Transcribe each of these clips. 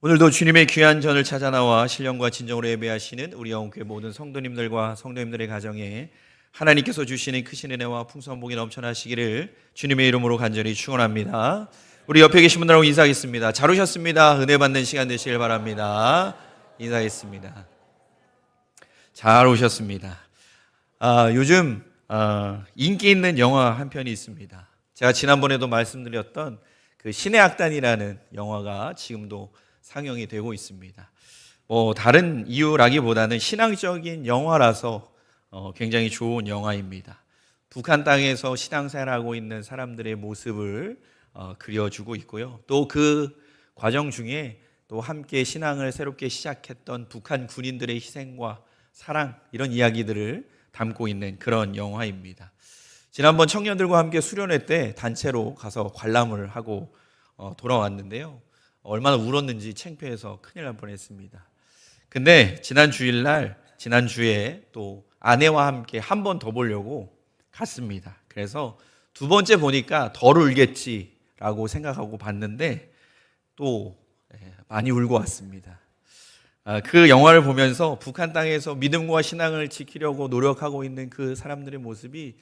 오늘도 주님의 귀한 전을 찾아 나와 신령과 진정으로 예배하시는 우리 영혼교회 모든 성도님들과 성도님들의 가정에 하나님께서 주시는 크신 은혜와 풍성한 복이 넘쳐나시기를 주님의 이름으로 간절히 축원합니다. 우리 옆에 계신 분들하고 인사하겠습니다. 잘 오셨습니다. 은혜 받는 시간 되시길 바랍니다. 인사하겠습니다. 잘 오셨습니다. 요즘 인기 있는 영화 한 편이 있습니다. 제가 지난번에도 말씀드렸던 그 신의 악단이라는 영화가 지금도 상영이 되고 있습니다. 다른 이유라기보다는 신앙적인 영화라서 굉장히 좋은 영화입니다. 북한 땅에서 신앙생활하고 있는 사람들의 모습을 그려주고 있고요. 또 그 과정 중에 또 함께 신앙을 새롭게 시작했던 북한 군인들의 희생과 사랑, 이런 이야기들을 담고 있는 그런 영화입니다. 지난번 청년들과 함께 수련회 때 단체로 가서 관람을 하고 돌아왔는데요. 얼마나 울었는지 창피해서 큰일 날 뻔했습니다. 근데 지난주에 또 아내와 함께 한 번 더 보려고 갔습니다. 그래서 두 번째 보니까 덜 울겠지라고 생각하고 봤는데 또 많이 울고 왔습니다. 그 영화를 보면서 북한 땅에서 믿음과 신앙을 지키려고 노력하고 있는 그 사람들의 모습이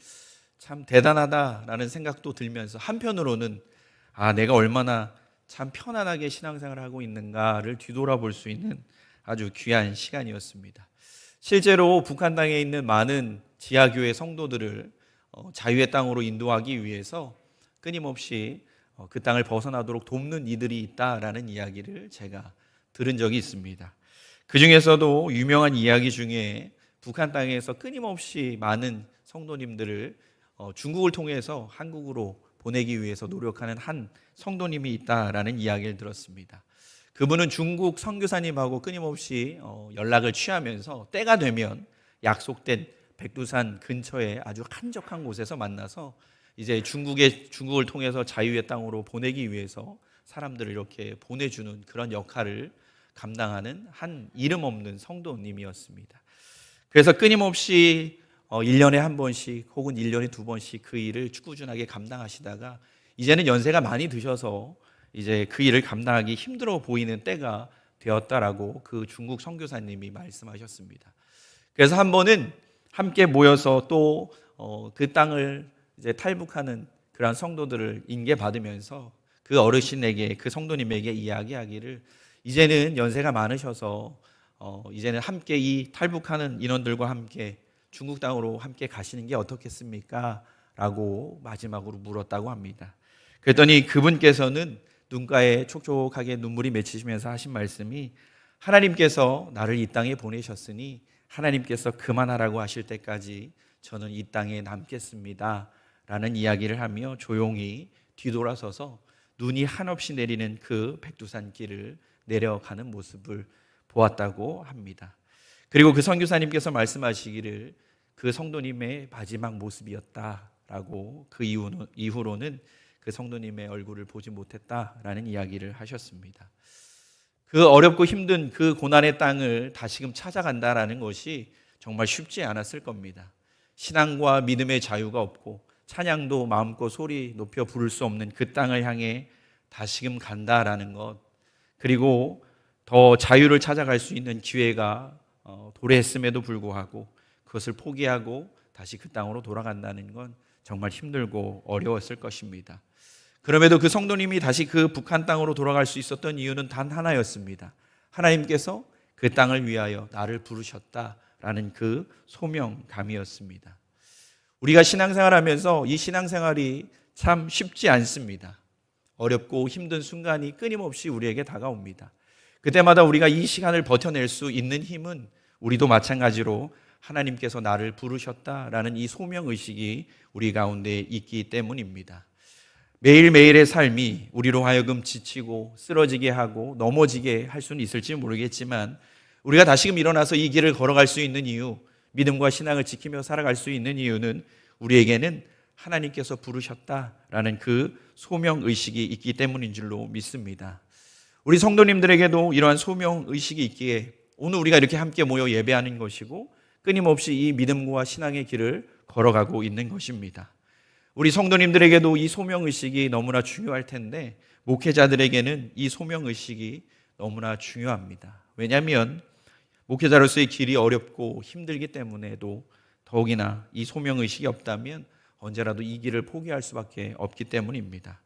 참 대단하다라는 생각도 들면서 한편으로는 내가 얼마나 참 편안하게 신앙생활을 하고 있는가를 뒤돌아볼 수 있는 아주 귀한 시간이었습니다. 실제로 북한 땅에 있는 많은 지하교회 성도들을 자유의 땅으로 인도하기 위해서 끊임없이 그 땅을 벗어나도록 돕는 이들이 있다라는 이야기를 제가 들은 적이 있습니다. 그 중에서도 유명한 이야기 중에 북한 땅에서 끊임없이 많은 성도님들을 중국을 통해서 한국으로 보내기 위해서 노력하는 한 성도님이 있다라는 이야기를 들었습니다. 그분은 중국 선교사님하고 끊임없이 연락을 취하면서 때가 되면 약속된 백두산 근처에 아주 한적한 곳에서 만나서 이제 중국을 통해서 자유의 땅으로 보내기 위해서 사람들을 이렇게 보내주는 그런 역할을 감당하는 한 이름 없는 성도님이었습니다. 그래서 끊임없이 1년에 한 번씩 혹은 1년에 두 번씩 그 일을 꾸준하게 감당하시다가 이제는 연세가 많이 드셔서 이제 그 일을 감당하기 힘들어 보이는 때가 되었다라고 그 중국 선교사님이 말씀하셨습니다. 그래서 한 번은 함께 모여서 또 그 땅을 이제 탈북하는 그런 성도들을 인계받으면서 그 어르신에게, 그 성도님에게 이야기하기를 이제는 연세가 많으셔서 이제는 함께 이 탈북하는 인원들과 함께 중국 땅으로 함께 가시는 게 어떻겠습니까? 라고 마지막으로 물었다고 합니다. 그랬더니 그분께서는 눈가에 촉촉하게 눈물이 맺히시면서 하신 말씀이 하나님께서 나를 이 땅에 보내셨으니 하나님께서 그만하라고 하실 때까지 저는 이 땅에 남겠습니다. 라는 이야기를 하며 조용히 뒤돌아서서 눈이 한없이 내리는 그 백두산 길을 내려가는 모습을 보았다고 합니다. 그리고 그 선교사님께서 말씀하시기를 그 성도님의 마지막 모습이었다라고 그 이후로는 그 성도님의 얼굴을 보지 못했다라는 이야기를 하셨습니다. 그 어렵고 힘든 그 고난의 땅을 다시금 찾아간다라는 것이 정말 쉽지 않았을 겁니다. 신앙과 믿음의 자유가 없고 찬양도 마음껏 소리 높여 부를 수 없는 그 땅을 향해 다시금 간다라는 것, 그리고 더 자유를 찾아갈 수 있는 기회가 도래했음에도 불구하고 그것을 포기하고 다시 그 땅으로 돌아간다는 건 정말 힘들고 어려웠을 것입니다. 그럼에도 그 성도님이 다시 그 북한 땅으로 돌아갈 수 있었던 이유는 단 하나였습니다. 하나님께서 그 땅을 위하여 나를 부르셨다라는 그 소명감이었습니다. 우리가 신앙생활하면서 이 신앙생활이 참 쉽지 않습니다. 어렵고 힘든 순간이 끊임없이 우리에게 다가옵니다. 그때마다 우리가 이 시간을 버텨낼 수 있는 힘은 우리도 마찬가지로 하나님께서 나를 부르셨다라는 이 소명의식이 우리 가운데 있기 때문입니다. 매일매일의 삶이 우리로 하여금 지치고 쓰러지게 하고 넘어지게 할 수는 있을지 모르겠지만 우리가 다시금 일어나서 이 길을 걸어갈 수 있는 이유, 믿음과 신앙을 지키며 살아갈 수 있는 이유는 우리에게는 하나님께서 부르셨다라는 그 소명의식이 있기 때문인 줄로 믿습니다. 우리 성도님들에게도 이러한 소명의식이 있기에 오늘 우리가 이렇게 함께 모여 예배하는 것이고 끊임없이 이 믿음과 신앙의 길을 걸어가고 있는 것입니다. 우리 성도님들에게도 이 소명의식이 너무나 중요할 텐데 목회자들에게는 이 소명의식이 너무나 중요합니다. 왜냐하면 목회자로서의 길이 어렵고 힘들기 때문에도 더욱이나 이 소명의식이 없다면 언제라도 이 길을 포기할 수밖에 없기 때문입니다.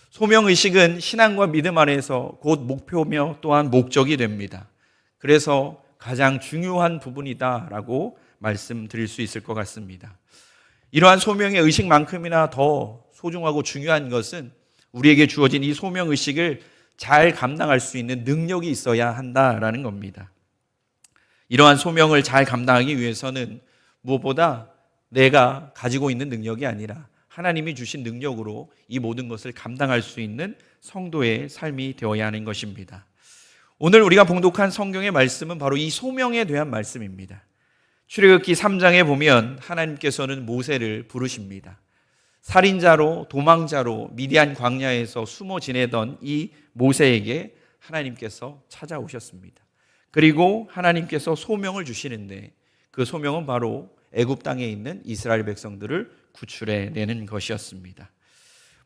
소명의식은 신앙과 믿음 안에서 곧 목표며 또한 목적이 됩니다. 그래서 가장 중요한 부분이다라고 말씀드릴 수 있을 것 같습니다. 이러한 소명의 의식만큼이나 더 소중하고 중요한 것은 우리에게 주어진 이 소명의식을 잘 감당할 수 있는 능력이 있어야 한다라는 겁니다. 이러한 소명을 잘 감당하기 위해서는 무엇보다 내가 가지고 있는 능력이 아니라 하나님이 주신 능력으로 이 모든 것을 감당할 수 있는 성도의 삶이 되어야 하는 것입니다. 오늘 우리가 봉독한 성경의 말씀은 바로 이 소명에 대한 말씀입니다. 출애굽기 3장에 보면 하나님께서는 모세를 부르십니다. 살인자로 도망자로 미디안 광야에서 숨어 지내던 이 모세에게 하나님께서 찾아오셨습니다. 그리고 하나님께서 소명을 주시는데 그 소명은 바로 애굽 땅에 있는 이스라엘 백성들을 구출해 내는 것이었습니다.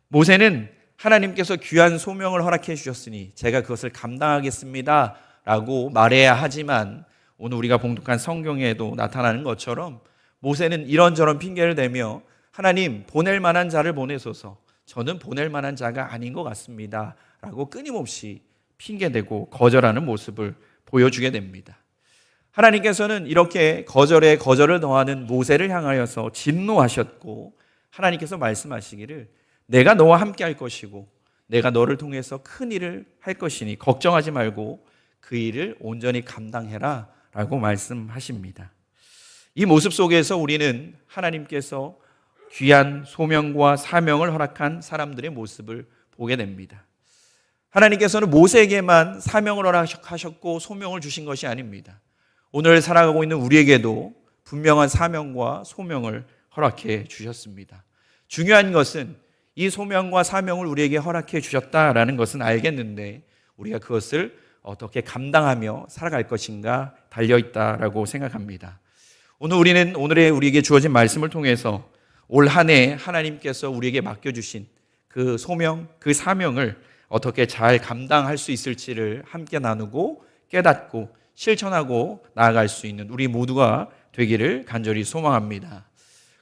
모세는 하나님께서 귀한 소명을 허락해 주셨으니 제가 그것을 감당하겠습니다 라고 말해야 하지만 오늘 우리가 봉독한 성경에도 나타나는 것처럼 모세는 이런저런 핑계를 대며 하나님 보낼 만한 자를 보내소서, 저는 보낼 만한 자가 아닌 것 같습니다 라고 끊임없이 핑계대고 거절하는 모습을 보여주게 됩니다. 하나님께서는 이렇게 거절에 거절을 더하는 모세를 향하여서 진노하셨고 하나님께서 말씀하시기를 내가 너와 함께 할 것이고 내가 너를 통해서 큰 일을 할 것이니 걱정하지 말고 그 일을 온전히 감당해라 라고 말씀하십니다. 이 모습 속에서 우리는 하나님께서 귀한 소명과 사명을 허락한 사람들의 모습을 보게 됩니다. 하나님께서는 모세에게만 사명을 허락하셨고 소명을 주신 것이 아닙니다. 오늘 살아가고 있는 우리에게도 분명한 사명과 소명을 허락해 주셨습니다. 중요한 것은 이 소명과 사명을 우리에게 허락해 주셨다라는 것은 알겠는데 우리가 그것을 어떻게 감당하며 살아갈 것인가 달려있다라고 생각합니다. 오늘 우리는 우리에게 주어진 말씀을 통해서 올 한 해 하나님께서 우리에게 맡겨주신 그 소명, 그 사명을 어떻게 잘 감당할 수 있을지를 함께 나누고 깨닫고 실천하고 나아갈 수 있는 우리 모두가 되기를 간절히 소망합니다.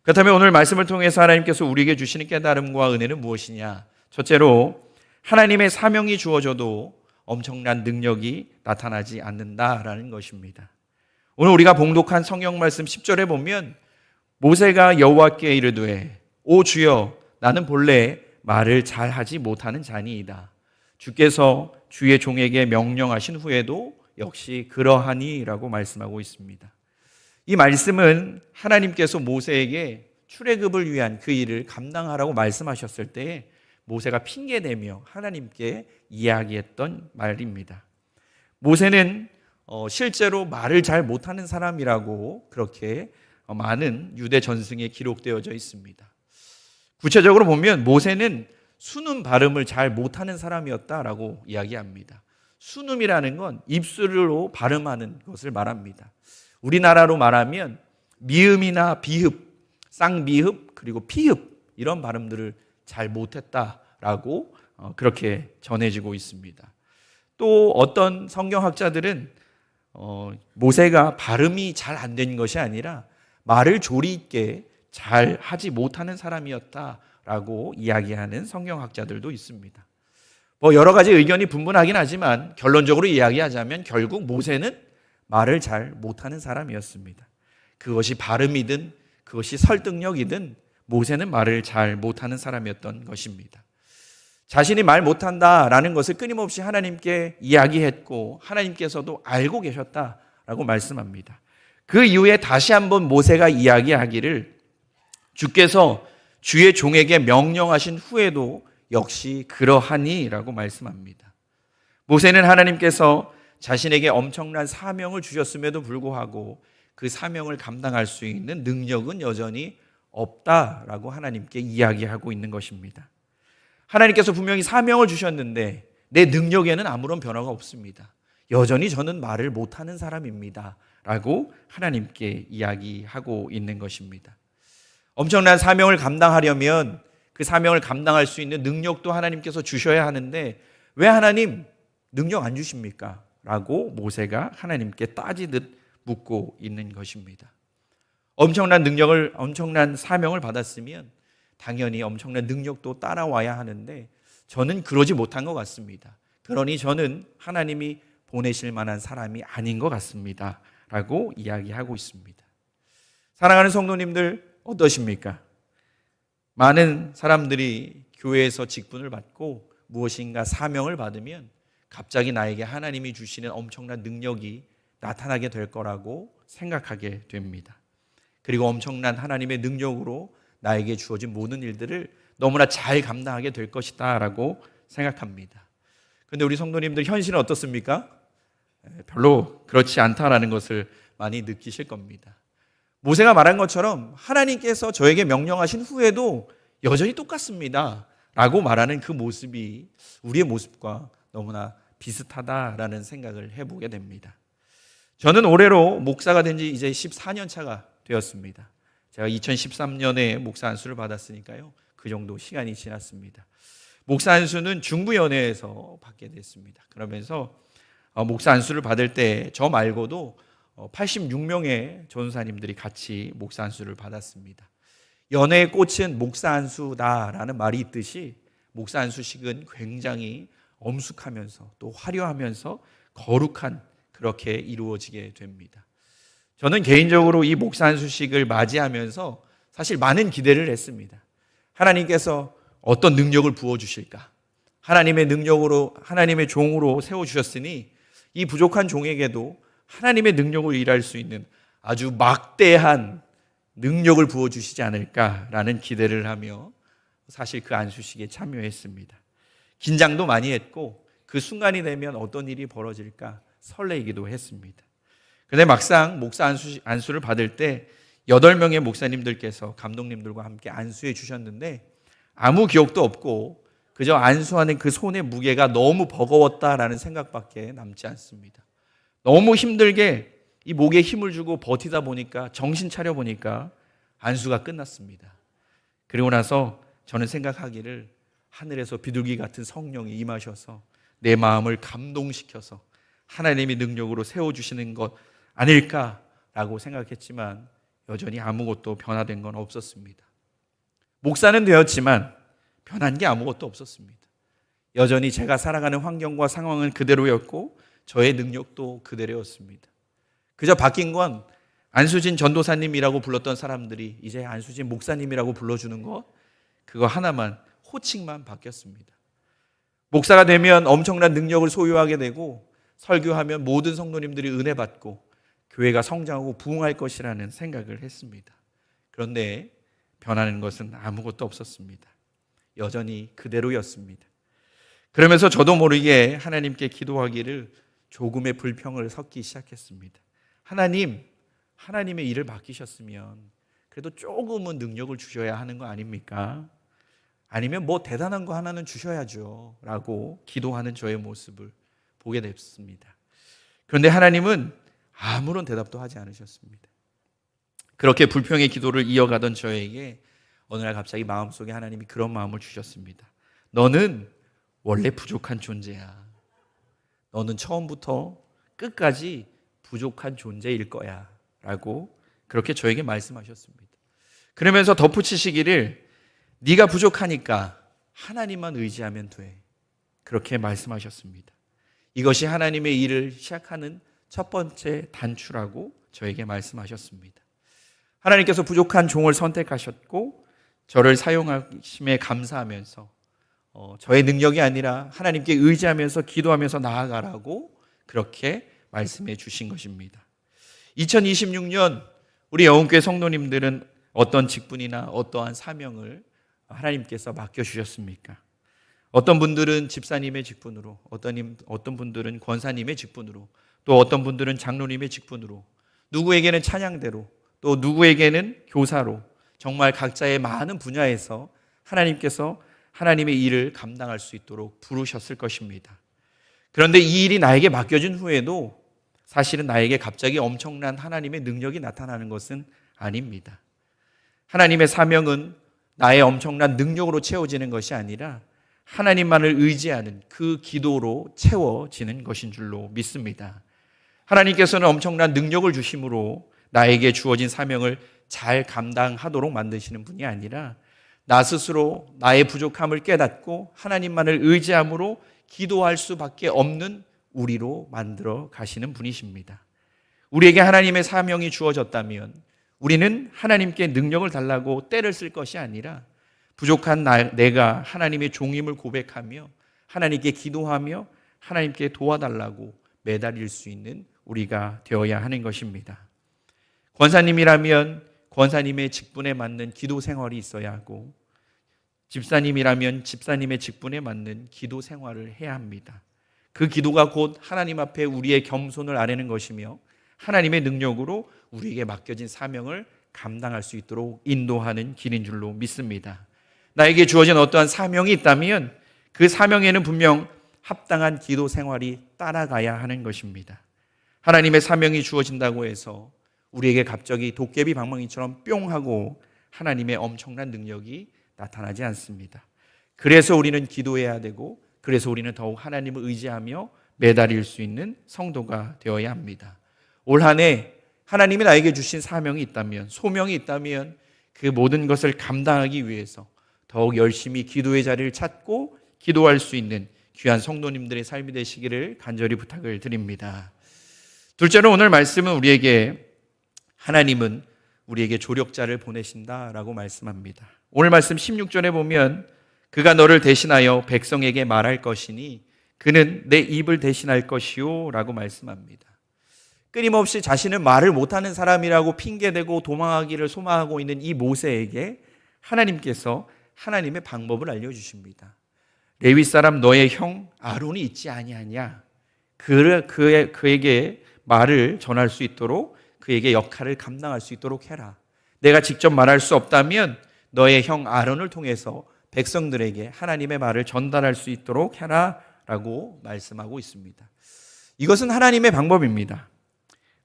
그렇다면 오늘 말씀을 통해서 하나님께서 우리에게 주시는 깨달음과 은혜는 무엇이냐? 첫째로 하나님의 사명이 주어져도 엄청난 능력이 나타나지 않는다라는 것입니다. 오늘 우리가 봉독한 성경 말씀 10절에 보면 모세가 여호와께 이르되 오 주여 나는 본래 말을 잘하지 못하는 자니이다. 주께서 주의 종에게 명령하신 후에도 역시 그러하니라고 말씀하고 있습니다. 이 말씀은 하나님께서 모세에게 출애굽을 위한 그 일을 감당하라고 말씀하셨을 때 모세가 핑계대며 하나님께 이야기했던 말입니다. 모세는 실제로 말을 잘 못하는 사람이라고 그렇게 많은 유대 전승에 기록되어져 있습니다. 구체적으로 보면 모세는 순음 발음을 잘 못하는 사람이었다라고 이야기합니다. 순음이라는 건 입술로 발음하는 것을 말합니다. 우리나라로 말하면 미음이나 비읍, 쌍미읍 그리고 피읍 이런 발음들을 잘 못했다라고 그렇게 전해지고 있습니다. 또 어떤 성경학자들은 모세가 발음이 잘 안 된 것이 아니라 말을 조리 있게 잘 하지 못하는 사람이었다라고 이야기하는 성경학자들도 있습니다. 여러 가지 의견이 분분하긴 하지만 결론적으로 이야기하자면 결국 모세는 말을 잘 못하는 사람이었습니다. 그것이 발음이든 그것이 설득력이든 모세는 말을 잘 못하는 사람이었던 것입니다. 자신이 말 못한다라는 것을 끊임없이 하나님께 이야기했고 하나님께서도 알고 계셨다라고 말씀합니다. 그 이후에 다시 한번 모세가 이야기하기를 주께서 주의 종에게 명령하신 후에도 역시 그러하니라고 말씀합니다. 모세는 하나님께서 자신에게 엄청난 사명을 주셨음에도 불구하고 그 사명을 감당할 수 있는 능력은 여전히 없다라고 하나님께 이야기하고 있는 것입니다. 하나님께서 분명히 사명을 주셨는데 내 능력에는 아무런 변화가 없습니다. 여전히 저는 말을 못하는 사람입니다 라고 하나님께 이야기하고 있는 것입니다. 엄청난 사명을 감당하려면 그 사명을 감당할 수 있는 능력도 하나님께서 주셔야 하는데 왜 하나님 능력 안 주십니까? 라고 모세가 하나님께 따지듯 묻고 있는 것입니다. 엄청난 능력을, 엄청난 사명을 받았으면 당연히 엄청난 능력도 따라와야 하는데 저는 그러지 못한 것 같습니다. 그러니 저는 하나님이 보내실 만한 사람이 아닌 것 같습니다. 라고 이야기하고 있습니다. 사랑하는 성도님들 어떠십니까? 많은 사람들이 교회에서 직분을 받고 무엇인가 사명을 받으면 갑자기 나에게 하나님이 주시는 엄청난 능력이 나타나게 될 거라고 생각하게 됩니다. 그리고 엄청난 하나님의 능력으로 나에게 주어진 모든 일들을 너무나 잘 감당하게 될 것이다 라고 생각합니다. 그런데 우리 성도님들 현실은 어떻습니까? 별로 그렇지 않다라는 것을 많이 느끼실 겁니다. 모세가 말한 것처럼 하나님께서 저에게 명령하신 후에도 여전히 똑같습니다 라고 말하는 그 모습이 우리의 모습과 너무나 비슷하다라는 생각을 해보게 됩니다. 저는 올해로 목사가 된 지 이제 14년 차가 되었습니다. 제가 2013년에 목사 안수를 받았으니까요, 그 정도 시간이 지났습니다. 목사 안수는 중부연회에서 받게 됐습니다. 그러면서 목사 안수를 받을 때 저 말고도 86명의 전사님들이 같이 목사 안수를 받았습니다. 연회의 꽃은 목사 안수다라는 말이 있듯이 목사 안수식은 굉장히 엄숙하면서 또 화려하면서 거룩한 그렇게 이루어지게 됩니다. 저는 개인적으로 이 목사 안수식을 맞이하면서 사실 많은 기대를 했습니다. 하나님께서 어떤 능력을 부어주실까? 하나님의 능력으로, 하나님의 종으로 세워주셨으니 이 부족한 종에게도 하나님의 능력을 일할 수 있는 아주 막대한 능력을 부어주시지 않을까라는 기대를 하며 사실 그 안수식에 참여했습니다. 긴장도 많이 했고 그 순간이 되면 어떤 일이 벌어질까 설레이기도 했습니다. 그런데 막상 목사 안수를 받을 때 8명의 목사님들께서 감독님들과 함께 안수해 주셨는데 아무 기억도 없고 그저 안수하는 그 손의 무게가 너무 버거웠다라는 생각밖에 남지 않습니다. 너무 힘들게 이 목에 힘을 주고 버티다 보니까 정신 차려 보니까 안수가 끝났습니다. 그리고 나서 저는 생각하기를 하늘에서 비둘기 같은 성령이 임하셔서 내 마음을 감동시켜서 하나님의 능력으로 세워주시는 것 아닐까라고 생각했지만 여전히 아무것도 변화된 건 없었습니다. 목사는 되었지만 변한 게 아무것도 없었습니다. 여전히 제가 살아가는 환경과 상황은 그대로였고 저의 능력도 그대로였습니다. 그저 바뀐 건 안수진 전도사님이라고 불렀던 사람들이 이제 안수진 목사님이라고 불러주는 것, 그거 하나만, 호칭만 바뀌었습니다. 목사가 되면 엄청난 능력을 소유하게 되고 설교하면 모든 성도님들이 은혜 받고 교회가 성장하고 부흥할 것이라는 생각을 했습니다. 그런데 변하는 것은 아무것도 없었습니다. 여전히 그대로였습니다. 그러면서 저도 모르게 하나님께 기도하기를 조금의 불평을 섞기 시작했습니다. 하나님의 일을 맡기셨으면 그래도 조금은 능력을 주셔야 하는 거 아닙니까? 아니면 뭐 대단한 거 하나는 주셔야죠 라고 기도하는 저의 모습을 보게 됐습니다. 그런데 하나님은 아무런 대답도 하지 않으셨습니다. 그렇게 불평의 기도를 이어가던 저에게 어느 날 갑자기 마음속에 하나님이 그런 마음을 주셨습니다. 너는 원래 부족한 존재야. 너는 처음부터 끝까지 부족한 존재일 거야 라고 그렇게 저에게 말씀하셨습니다. 그러면서 덧붙이시기를 네가 부족하니까 하나님만 의지하면 돼. 그렇게 말씀하셨습니다. 이것이 하나님의 일을 시작하는 첫 번째 단추라고 저에게 말씀하셨습니다. 하나님께서 부족한 종을 선택하셨고 저를 사용하심에 감사하면서 저의 능력이 아니라 하나님께 의지하면서 기도하면서 나아가라고 그렇게 말씀해 주신 것입니다. 2026년 우리 영혼교회 성도님들은 어떤 직분이나 어떠한 사명을 하나님께서 맡겨주셨습니까? 어떤 분들은 집사님의 직분으로, 어떤 분들은 권사님의 직분으로, 또 어떤 분들은 장로님의 직분으로, 누구에게는 찬양대로, 또 누구에게는 교사로, 정말 각자의 많은 분야에서 하나님께서 하나님의 일을 감당할 수 있도록 부르셨을 것입니다. 그런데 이 일이 나에게 맡겨진 후에도 사실은 나에게 갑자기 엄청난 하나님의 능력이 나타나는 것은 아닙니다. 하나님의 사명은 나의 엄청난 능력으로 채워지는 것이 아니라 하나님만을 의지하는 그 기도로 채워지는 것인 줄로 믿습니다. 하나님께서는 엄청난 능력을 주심으로 나에게 주어진 사명을 잘 감당하도록 만드시는 분이 아니라 나 스스로 나의 부족함을 깨닫고 하나님만을 의지함으로 기도할 수밖에 없는 우리로 만들어 가시는 분이십니다. 우리에게 하나님의 사명이 주어졌다면 우리는 하나님께 능력을 달라고 떼를 쓸 것이 아니라 부족한 내가 하나님의 종임을 고백하며 하나님께 기도하며 하나님께 도와달라고 매달릴 수 있는 우리가 되어야 하는 것입니다. 권사님이라면 권사님의 직분에 맞는 기도 생활이 있어야 하고, 집사님이라면 집사님의 직분에 맞는 기도 생활을 해야 합니다. 그 기도가 곧 하나님 앞에 우리의 겸손을 아뢰는 것이며 하나님의 능력으로 우리에게 맡겨진 사명을 감당할 수 있도록 인도하는 길인 줄로 믿습니다. 나에게 주어진 어떠한 사명이 있다면 그 사명에는 분명 합당한 기도 생활이 따라가야 하는 것입니다. 하나님의 사명이 주어진다고 해서 우리에게 갑자기 도깨비 방망이처럼 뿅 하고 하나님의 엄청난 능력이 나타나지 않습니다. 그래서 우리는 기도해야 되고, 그래서 우리는 더욱 하나님을 의지하며 매달릴 수 있는 성도가 되어야 합니다. 올 한 해 하나님이 나에게 주신 사명이 있다면, 소명이 있다면 그 모든 것을 감당하기 위해서 더욱 열심히 기도의 자리를 찾고 기도할 수 있는 귀한 성도님들의 삶이 되시기를 간절히 부탁을 드립니다. 둘째로 오늘 말씀은 우리에게 하나님은 우리에게 조력자를 보내신다라고 말씀합니다. 오늘 말씀 16절에 보면 그가 너를 대신하여 백성에게 말할 것이니 그는 내 입을 대신할 것이요 라고 말씀합니다. 끊임없이 자신은 말을 못하는 사람이라고 핑계대고 도망하기를 소망하고 있는 이 모세에게 하나님께서 하나님의 방법을 알려주십니다. 레위 사람 너의 형 아론이 있지 아니하냐? 그에게 말을 전할 수 있도록, 그에게 역할을 감당할 수 있도록 해라. 내가 직접 말할 수 없다면 너의 형 아론을 통해서 백성들에게 하나님의 말을 전달할 수 있도록 해라 라고 말씀하고 있습니다. 이것은 하나님의 방법입니다.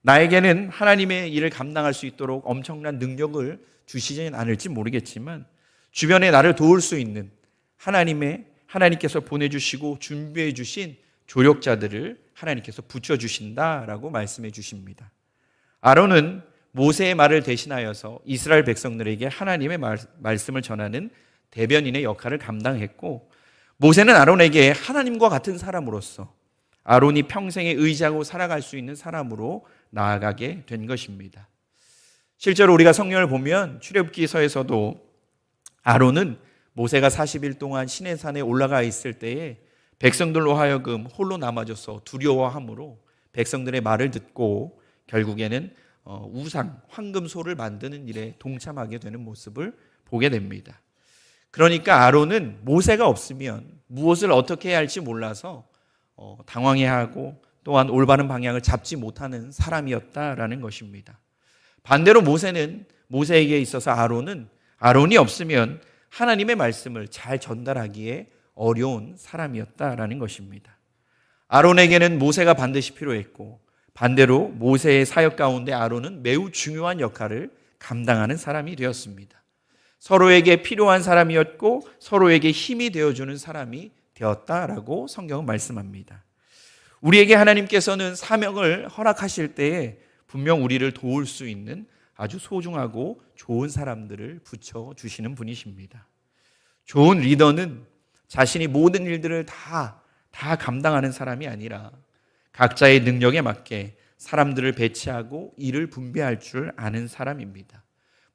나에게는 하나님의 일을 감당할 수 있도록 엄청난 능력을 주시지는 않을지 모르겠지만 주변에 나를 도울 수 있는 하나님께서 보내주시고 준비해 주신 조력자들을 하나님께서 붙여주신다라고 말씀해 주십니다. 아론은 모세의 말을 대신하여서 이스라엘 백성들에게 하나님의 말씀을 전하는 대변인의 역할을 감당했고, 모세는 아론에게 하나님과 같은 사람으로서 아론이 평생에 의지하고 살아갈 수 있는 사람으로 나아가게 된 것입니다. 실제로 우리가 성경을 보면 출애굽기서에서도 아론은 모세가 40일 동안 시내산에 올라가 있을 때에 백성들로 하여금 홀로 남아져서 두려워함으로 백성들의 말을 듣고 결국에는 우상, 황금소를 만드는 일에 동참하게 되는 모습을 보게 됩니다. 그러니까 아론은 모세가 없으면 무엇을 어떻게 해야 할지 몰라서 당황해하고 또한 올바른 방향을 잡지 못하는 사람이었다라는 것입니다. 반대로 모세에게 있어서 아론이 없으면 하나님의 말씀을 잘 전달하기에 어려운 사람이었다라는 것입니다. 아론에게는 모세가 반드시 필요했고, 반대로 모세의 사역 가운데 아론은 매우 중요한 역할을 감당하는 사람이 되었습니다. 서로에게 필요한 사람이었고 서로에게 힘이 되어주는 사람이 되었다라고 성경은 말씀합니다. 우리에게 하나님께서는 사명을 허락하실 때에 분명 우리를 도울 수 있는 아주 소중하고 좋은 사람들을 붙여주시는 분이십니다. 좋은 리더는 자신이 모든 일들을 다 감당하는 사람이 아니라 각자의 능력에 맞게 사람들을 배치하고 일을 분배할 줄 아는 사람입니다.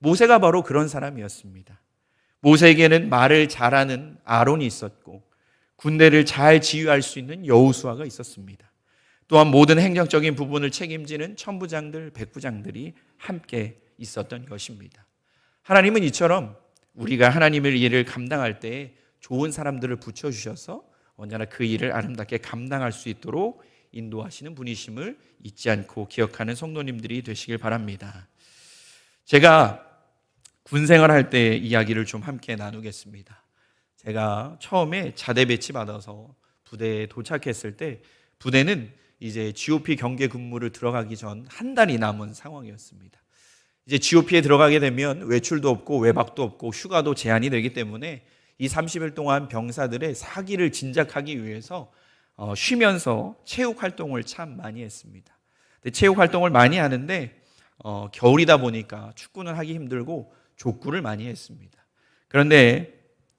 모세가 바로 그런 사람이었습니다. 모세에게는 말을 잘하는 아론이 있었고 군대를 잘 지휘할 수 있는 여호수아가 있었습니다. 또한 모든 행정적인 부분을 책임지는 천부장들, 백부장들이 함께 있었던 것입니다. 하나님은 이처럼 우리가 하나님의 일을 감당할 때 좋은 사람들을 붙여주셔서 언제나 그 일을 아름답게 감당할 수 있도록 인도하시는 분이심을 잊지 않고 기억하는 성도님들이 되시길 바랍니다. 제가 군 생활할 때 이야기를 좀 함께 나누겠습니다. 제가 처음에 자대 배치 받아서 부대에 도착했을 때 부대는 이제 GOP 경계 근무를 들어가기 전 한 달이 남은 상황이었습니다. 이제 GOP에 들어가게 되면 외출도 없고 외박도 없고 휴가도 제한이 되기 때문에 이 30일 동안 병사들의 사기를 진작하기 위해서 쉬면서 체육 활동을 참 많이 했습니다. 근데 체육 활동을 많이 하는데 겨울이다 보니까 축구는 하기 힘들고 족구를 많이 했습니다. 그런데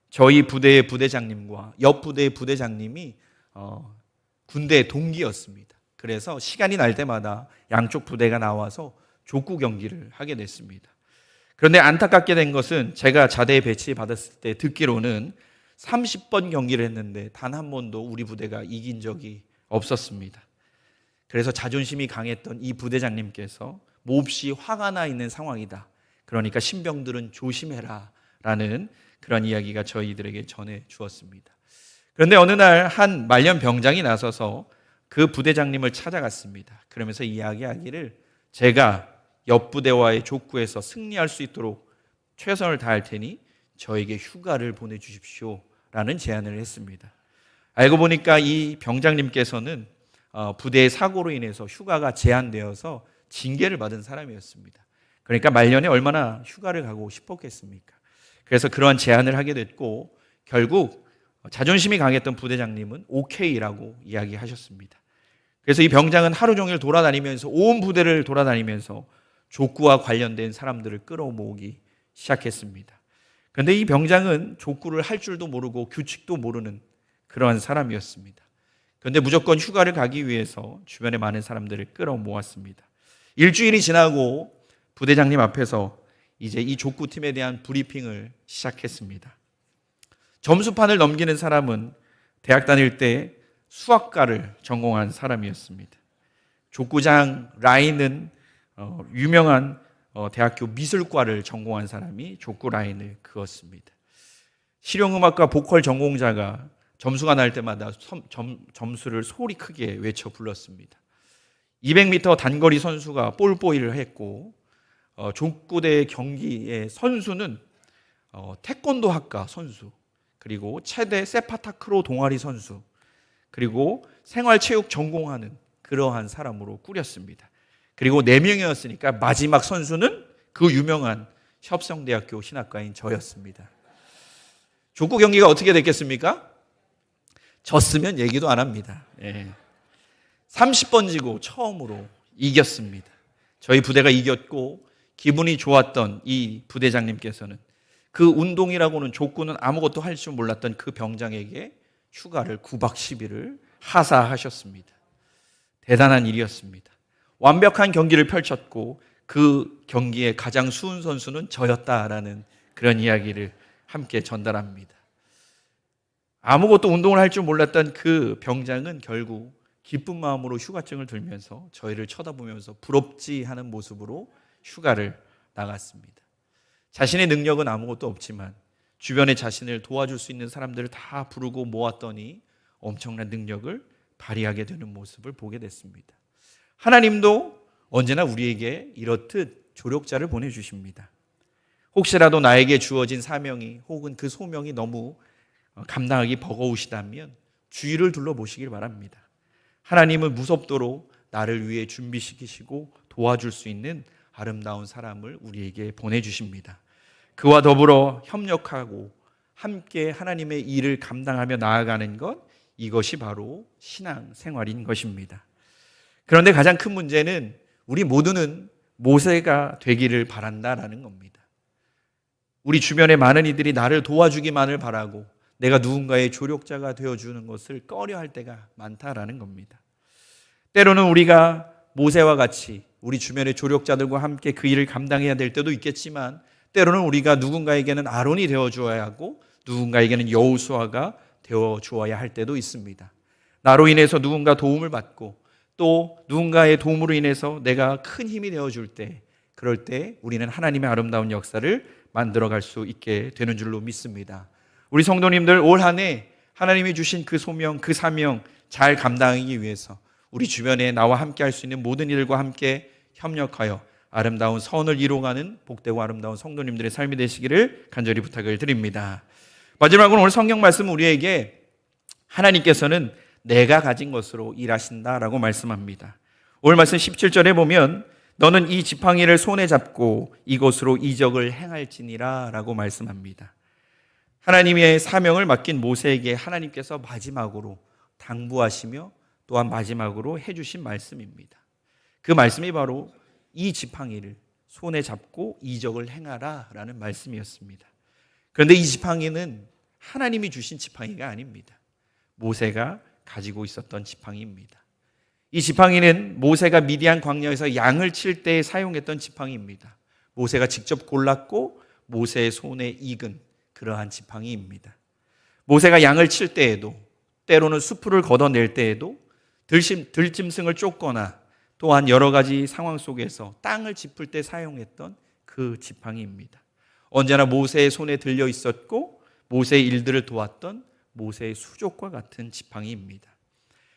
저희 부대의 부대장님과 옆 부대의 부대장님이 군대 동기였습니다. 그래서 시간이 날 때마다 양쪽 부대가 나와서 족구 경기를 하게 됐습니다. 그런데 안타깝게 된 것은 제가 자대에 배치받았을 때 듣기로는 30번 경기를 했는데 단 한 번도 우리 부대가 이긴 적이 없었습니다. 그래서 자존심이 강했던 이 부대장님께서 몹시 화가 나 있는 상황이다. 그러니까 신병들은 조심해라 라는 그런 이야기가 저희들에게 전해 주었습니다. 그런데 어느 날 한 말년 병장이 나서서 그 부대장님을 찾아갔습니다. 그러면서 이야기하기를 제가 옆 부대와의 족구에서 승리할 수 있도록 최선을 다할 테니 저에게 휴가를 보내주십시오 라는 제안을 했습니다. 알고 보니까 이 병장님께서는 부대의 사고로 인해서 휴가가 제한되어서 징계를 받은 사람이었습니다. 그러니까 말년에 얼마나 휴가를 가고 싶었겠습니까? 그래서 그러한 제안을 하게 됐고 결국 자존심이 강했던 부대장님은 오케이라고 이야기하셨습니다. 그래서 이 병장은 하루 종일 돌아다니면서 온 부대를 돌아다니면서 족구와 관련된 사람들을 끌어모으기 시작했습니다. 그런데 이 병장은 족구를 할 줄도 모르고 규칙도 모르는 그러한 사람이었습니다. 그런데 무조건 휴가를 가기 위해서 주변에 많은 사람들을 끌어모았습니다. 일주일이 지나고 부대장님 앞에서 이제 이 족구팀에 대한 브리핑을 시작했습니다. 점수판을 넘기는 사람은 대학 다닐 때 수학과를 전공한 사람이었습니다. 족구장 라인은 유명한 대학교 미술과를 전공한 사람이 족구 라인을 그었습니다. 실용음악과 보컬 전공자가 점수가 날 때마다 점수를 소리 크게 외쳐 불렀습니다. 200m 단거리 선수가 볼보이를 했고 족구대 경기의 선수는 태권도 학과 선수, 그리고 체대 세파타크로 동아리 선수, 그리고 생활체육 전공하는 그러한 사람으로 꾸렸습니다. 그리고 4명이었으니까 마지막 선수는 그 유명한 협성대학교 신학과인 저였습니다. 족구 경기가 어떻게 됐겠습니까? 졌으면 얘기도 안 합니다. 30번 지고 처음으로 이겼습니다. 저희 부대가 이겼고 기분이 좋았던 이 부대장님께서는 그 운동이라고는 족구는 아무것도 할 줄 몰랐던 그 병장에게 휴가를 9박 10일을 하사하셨습니다. 대단한 일이었습니다. 완벽한 경기를 펼쳤고 그 경기의 가장 수훈 선수는 저였다라는 그런 이야기를 함께 전달합니다. 아무것도 운동을 할 줄 몰랐던 그 병장은 결국 기쁜 마음으로 휴가증을 들면서 저희를 쳐다보면서 부럽지 하는 모습으로 휴가를 나갔습니다. 자신의 능력은 아무것도 없지만 주변에 자신을 도와줄 수 있는 사람들을 다 부르고 모았더니 엄청난 능력을 발휘하게 되는 모습을 보게 됐습니다. 하나님도 언제나 우리에게 이렇듯 조력자를 보내주십니다. 혹시라도 나에게 주어진 사명이 혹은 그 소명이 너무 감당하기 버거우시다면 주위를 둘러보시길 바랍니다. 하나님은 무섭도록 나를 위해 준비시키시고 도와줄 수 있는 아름다운 사람을 우리에게 보내주십니다. 그와 더불어 협력하고 함께 하나님의 일을 감당하며 나아가는 것, 이것이 바로 신앙생활인 것입니다. 그런데 가장 큰 문제는 우리 모두는 모세가 되기를 바란다라는 겁니다. 우리 주변의 많은 이들이 나를 도와주기만을 바라고 내가 누군가의 조력자가 되어주는 것을 꺼려할 때가 많다라는 겁니다. 때로는 우리가 모세와 같이 우리 주변의 조력자들과 함께 그 일을 감당해야 될 때도 있겠지만 때로는 우리가 누군가에게는 아론이 되어주어야 하고 누군가에게는 여호수아가 되어주어야 할 때도 있습니다. 나로 인해서 누군가 도움을 받고 또 누군가의 도움으로 인해서 내가 큰 힘이 되어줄 때, 그럴 때 우리는 하나님의 아름다운 역사를 만들어갈 수 있게 되는 줄로 믿습니다. 우리 성도님들 올 한 해 하나님이 주신 그 소명, 그 사명 잘 감당하기 위해서 우리 주변에 나와 함께 할 수 있는 모든 이들과 함께 협력하여 아름다운 선을 이루어가는 복되고 아름다운 성도님들의 삶이 되시기를 간절히 부탁을 드립니다. 마지막으로 오늘 성경 말씀은 우리에게 하나님께서는 내가 가진 것으로 일하신다라고 말씀합니다. 오늘 말씀 17절에 보면 너는 이 지팡이를 손에 잡고 이것으로 이적을 행할지니라 라고 말씀합니다. 하나님의 사명을 맡긴 모세에게 하나님께서 마지막으로 당부하시며 또한 마지막으로 해주신 말씀입니다. 그 말씀이 바로 이 지팡이를 손에 잡고 이적을 행하라 라는 말씀이었습니다. 그런데 이 지팡이는 하나님이 주신 지팡이가 아닙니다. 모세가 가지고 있었던 지팡이입니다. 이 지팡이는 모세가 미디안 광야에서 양을 칠 때 사용했던 지팡이입니다. 모세가 직접 골랐고 모세의 손에 익은 그러한 지팡이입니다. 모세가 양을 칠 때에도, 때로는 수풀을 걷어낼 때에도, 들짐승을 쫓거나 또한 여러 가지 상황 속에서 땅을 짚을 때 사용했던 그 지팡이입니다. 언제나 모세의 손에 들려 있었고 모세의 일들을 도왔던 모세의 수족과 같은 지팡이입니다.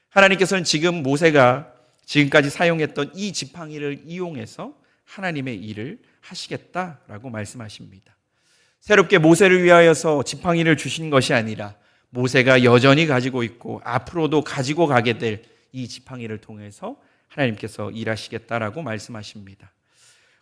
하나님께서는 지금 모세가 지금까지 사용했던 이 지팡이를 이용해서 하나님의 일을 하시겠다라고 말씀하십니다. 새롭게 모세를 위하여서 지팡이를 주신 것이 아니라 모세가 여전히 가지고 있고 앞으로도 가지고 가게 될 이 지팡이를 통해서 하나님께서 일하시겠다라고 말씀하십니다.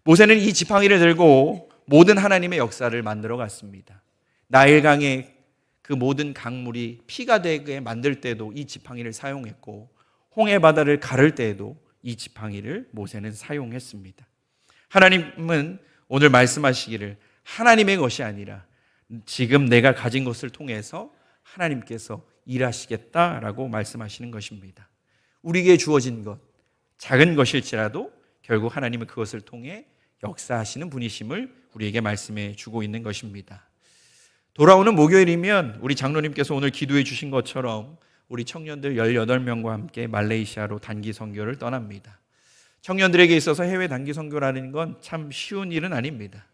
모세는 이 지팡이를 들고 모든 하나님의 역사를 만들어 갔습니다. 나일강의 그 모든 강물이 피가 되게 만들 때도 이 지팡이를 사용했고 홍해 바다를 가를 때에도 이 지팡이를 모세는 사용했습니다. 하나님은 오늘 말씀하시기를 하나님의 것이 아니라 지금 내가 가진 것을 통해서 하나님께서 일하시겠다라고 말씀하시는 것입니다. 우리에게 주어진 것, 작은 것일지라도 결국 하나님은 그것을 통해 역사하시는 분이심을 우리에게 말씀해 주고 있는 것입니다. 돌아오는 목요일이면 우리 장로님께서 오늘 기도해 주신 것처럼 우리 청년들 18명과 함께 말레이시아로 단기 선교를 떠납니다. 청년들에게 있어서 해외 단기 선교라는 건 참 쉬운 일은 아닙니다.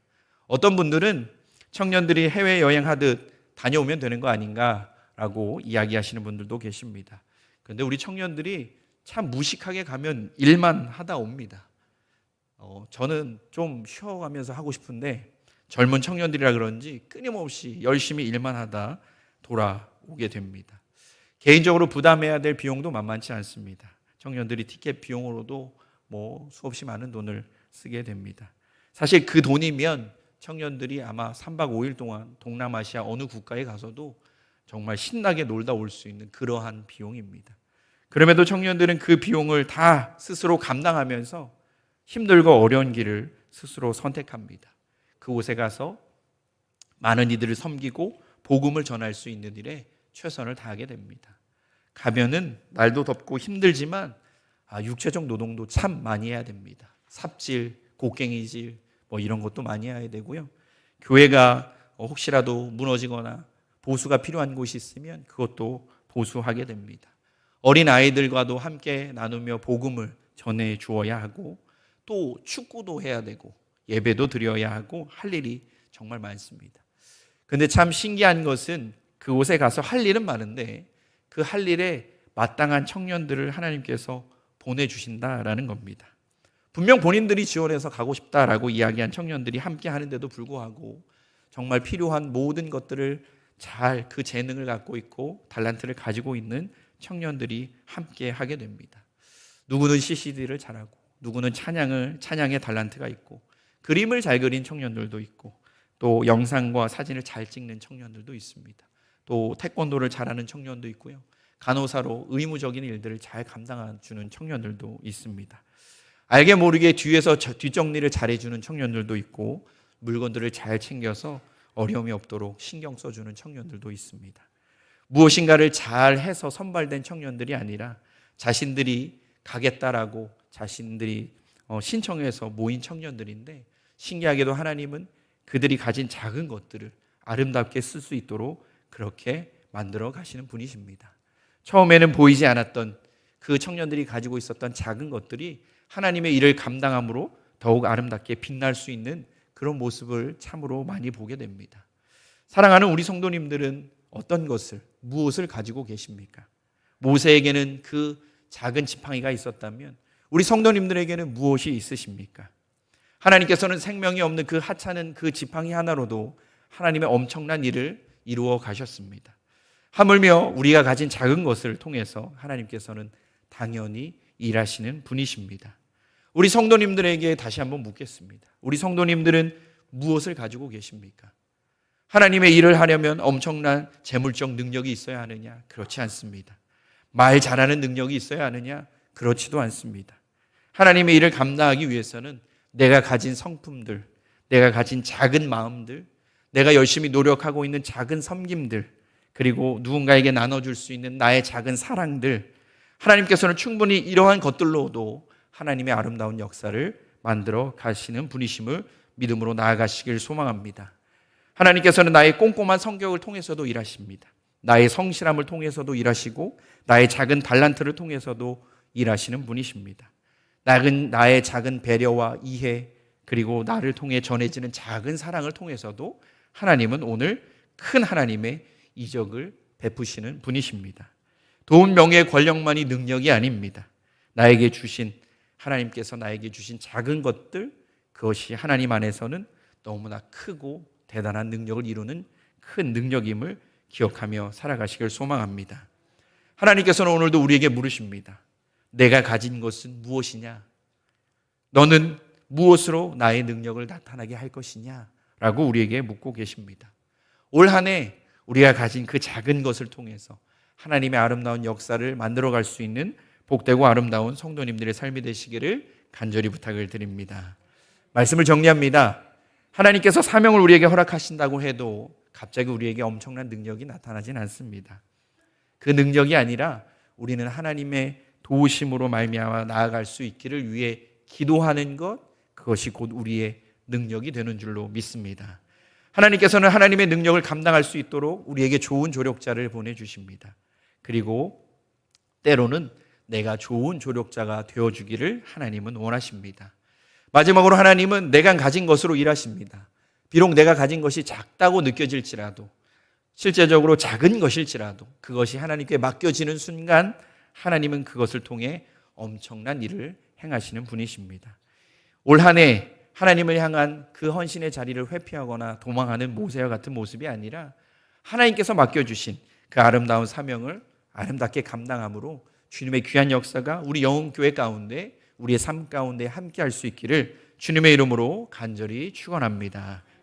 어떤 분들은 청년들이 해외여행하듯 다녀오면 되는 거 아닌가라고 이야기하시는 분들도 계십니다. 그런데 우리 청년들이 참 무식하게 가면 일만 하다 옵니다. 저는 좀 쉬어가면서 하고 싶은데 젊은 청년들이라 그런지 끊임없이 열심히 일만 하다 돌아오게 됩니다. 개인적으로 부담해야 될 비용도 만만치 않습니다. 청년들이 티켓 비용으로도 수없이 많은 돈을 쓰게 됩니다. 사실 그 돈이면 청년들이 아마 3박 5일 동안 동남아시아 어느 국가에 가서도 정말 신나게 놀다 올 수 있는 그러한 비용입니다. 그럼에도 청년들은 그 비용을 다 스스로 감당하면서 힘들고 어려운 길을 스스로 선택합니다. 그곳에 가서 많은 이들을 섬기고 복음을 전할 수 있는 일에 최선을 다하게 됩니다. 가면은 날도 덥고 힘들지만 육체적 노동도 참 많이 해야 됩니다. 삽질, 곡괭이질 이런 것도 많이 해야 되고요. 교회가 혹시라도 무너지거나 보수가 필요한 곳이 있으면 그것도 보수하게 됩니다. 어린 아이들과도 함께 나누며 복음을 전해 주어야 하고 또 축구도 해야 되고 예배도 드려야 하고 할 일이 정말 많습니다. 그런데 참 신기한 것은 그곳에 가서 할 일은 많은데 그 할 일에 마땅한 청년들을 하나님께서 보내주신다라는 겁니다. 분명 본인들이 지원해서 가고 싶다라고 이야기한 청년들이 함께 하는데도 불구하고 정말 필요한 모든 것들을 잘 그 재능을 갖고 있고 달란트를 가지고 있는 청년들이 함께 하게 됩니다. 누구는 CCD를 잘하고 누구는 찬양의 달란트가 있고 그림을 잘 그린 청년들도 있고 또 영상과 사진을 잘 찍는 청년들도 있습니다. 또 태권도를 잘하는 청년도 있고요. 간호사로 의무적인 일들을 잘 감당해주는 청년들도 있습니다. 알게 모르게 뒤에서 뒷정리를 잘해주는 청년들도 있고 물건들을 잘 챙겨서 어려움이 없도록 신경 써주는 청년들도 있습니다. 무엇인가를 잘 해서 선발된 청년들이 아니라 자신들이 가겠다라고 자신들이 신청해서 모인 청년들인데 신기하게도 하나님은 그들이 가진 작은 것들을 아름답게 쓸 수 있도록 그렇게 만들어 가시는 분이십니다. 처음에는 보이지 않았던 그 청년들이 가지고 있었던 작은 것들이 하나님의 일을 감당함으로 더욱 아름답게 빛날 수 있는 그런 모습을 참으로 많이 보게 됩니다. 사랑하는 우리 성도님들은 어떤 것을, 무엇을 가지고 계십니까? 모세에게는 그 작은 지팡이가 있었다면 우리 성도님들에게는 무엇이 있으십니까? 하나님께서는 생명이 없는 그 하찮은 그 지팡이 하나로도 하나님의 엄청난 일을 이루어 가셨습니다. 하물며 우리가 가진 작은 것을 통해서 하나님께서는 당연히 일하시는 분이십니다. 우리 성도님들에게 다시 한번 묻겠습니다. 우리 성도님들은 무엇을 가지고 계십니까? 하나님의 일을 하려면 엄청난 재물적 능력이 있어야 하느냐? 그렇지 않습니다. 말 잘하는 능력이 있어야 하느냐? 그렇지도 않습니다. 하나님의 일을 감당하기 위해서는 내가 가진 성품들, 내가 가진 작은 마음들, 내가 열심히 노력하고 있는 작은 섬김들, 그리고 누군가에게 나눠줄 수 있는 나의 작은 사랑들, 하나님께서는 충분히 이러한 것들로도 하나님의 아름다운 역사를 만들어 가시는 분이심을 믿음으로 나아가시길 소망합니다. 하나님께서는 나의 꼼꼼한 성격을 통해서도 일하십니다. 나의 성실함을 통해서도 일하시고 나의 작은 달란트를 통해서도 일하시는 분이십니다. 나의 작은 배려와 이해, 그리고 나를 통해 전해지는 작은 사랑을 통해서도 하나님은 오늘 큰 하나님의 이적을 베푸시는 분이십니다. 돈, 명예, 권력만이 능력이 아닙니다. 하나님께서 나에게 주신 작은 것들, 그것이 하나님 안에서는 너무나 크고 대단한 능력을 이루는 큰 능력임을 기억하며 살아가시길 소망합니다. 하나님께서는 오늘도 우리에게 물으십니다. 내가 가진 것은 무엇이냐? 너는 무엇으로 나의 능력을 나타나게 할 것이냐? 라고 우리에게 묻고 계십니다. 올 한 해 우리가 가진 그 작은 것을 통해서 하나님의 아름다운 역사를 만들어갈 수 있는 복되고 아름다운 성도님들의 삶이 되시기를 간절히 부탁을 드립니다. 말씀을 정리합니다. 하나님께서 사명을 우리에게 허락하신다고 해도 갑자기 우리에게 엄청난 능력이 나타나진 않습니다. 그 능력이 아니라 우리는 하나님의 도우심으로 말미암아 나아갈 수 있기를 위해 기도하는 것, 그것이 곧 우리의 능력이 되는 줄로 믿습니다. 하나님께서는 하나님의 능력을 감당할 수 있도록 우리에게 좋은 조력자를 보내주십니다. 그리고 때로는 내가 좋은 조력자가 되어주기를 하나님은 원하십니다. 마지막으로 하나님은 내가 가진 것으로 일하십니다. 비록 내가 가진 것이 작다고 느껴질지라도, 실제적으로 작은 것일지라도 그것이 하나님께 맡겨지는 순간 하나님은 그것을 통해 엄청난 일을 행하시는 분이십니다. 올 한 해 하나님을 향한 그 헌신의 자리를 회피하거나 도망하는 모세와 같은 모습이 아니라 하나님께서 맡겨주신 그 아름다운 사명을 아름답게 감당함으로 주님의 귀한 역사가 우리 영흥교회 가운데, 우리의 삶 가운데 함께 할 수 있기를 주님의 이름으로 간절히 축원합니다.